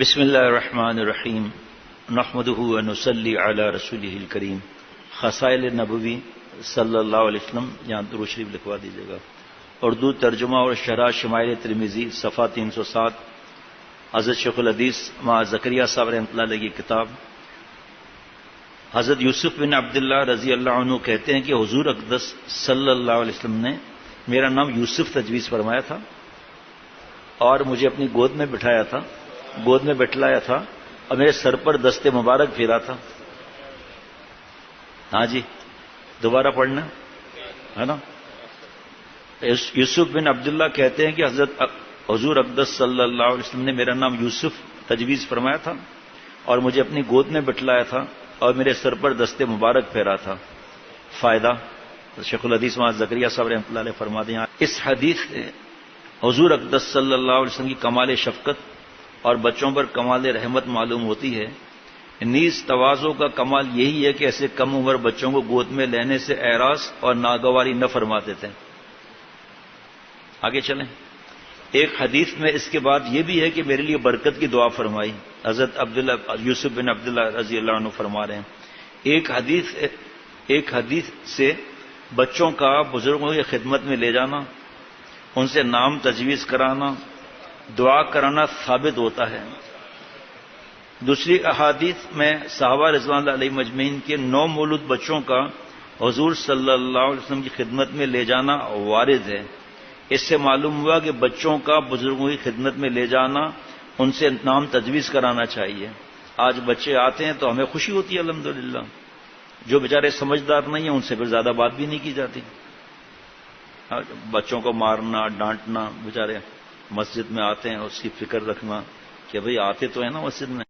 بسم اللہ الرحمن الرحیم نحمده ونصلی علی رسوله الکریم خصائل نبوی صلی اللہ علیہ وسلم. یہاں درود شریف لکھوا دیجیے گا. اردو ترجمہ اور شرح شمائل ترمذی صفحہ 307. حضرت شیخ الحدیث مع زکریا صاحب رحمۃ اللہ علیہ کی کتاب. حضرت یوسف بن عبداللہ رضی اللہ عنہ کہتے ہیں کہ حضور اقدس صلی اللہ علیہ وسلم نے میرا نام یوسف تجویز فرمایا تھا اور مجھے اپنی گود میں بٹھایا تھا، گود میں بٹھلایا تھا اور میرے سر پر دست مبارک پھیرا تھا. ہاں جی، دوبارہ پڑھنا ہے نا. یوسف بن عبداللہ کہتے ہیں کہ حضرت حضور اقدس صلی اللہ علیہ وسلم نے میرا نام یوسف تجویز فرمایا تھا اور مجھے اپنی گود میں بٹھلایا تھا اور میرے سر پر دست مبارک پھیرا تھا. فائدہ شیخ الحدیث وہاں زکریا صاحب رحمۃ اللہ علیہ فرما دیں. اس حدیث سے حضور اقدس صلی اللہ علیہ وسلم کی کمال شفقت اور بچوں پر کمال رحمت معلوم ہوتی ہے. نیز تواضع کا کمال یہی ہے کہ ایسے کم عمر بچوں کو گود میں لینے سے اعراض اور ناگواری نہ فرماتے تھے. آگے چلیں. ایک حدیث میں اس کے بعد یہ بھی ہے کہ میرے لیے برکت کی دعا فرمائی. حضرت یوسف بن عبداللہ رضی اللہ عنہ فرما رہے ہیں ایک حدیث سے بچوں کا بزرگوں کی خدمت میں لے جانا، ان سے نام تجویز کرانا، دعا کرانا ثابت ہوتا ہے. دوسری احادیث میں صحابہ رضوان اللہ علیہ مجمعین کے 9 مولود بچوں کا حضور صلی اللہ علیہ وسلم کی خدمت میں لے جانا وارد ہے. اس سے معلوم ہوا کہ بچوں کا بزرگوں کی خدمت میں لے جانا، ان سے نام تجویز کرانا چاہیے. آج بچے آتے ہیں تو ہمیں خوشی ہوتی ہے الحمدللہ. جو بیچارے سمجھدار نہیں ہیں ان سے پھر زیادہ بات بھی نہیں کی جاتی. بچوں کو مارنا ڈانٹنا، بیچارے مسجد میں آتے ہیں اس کی فکر رکھنا کہ بھئی آتے تو ہیں نا مسجد میں.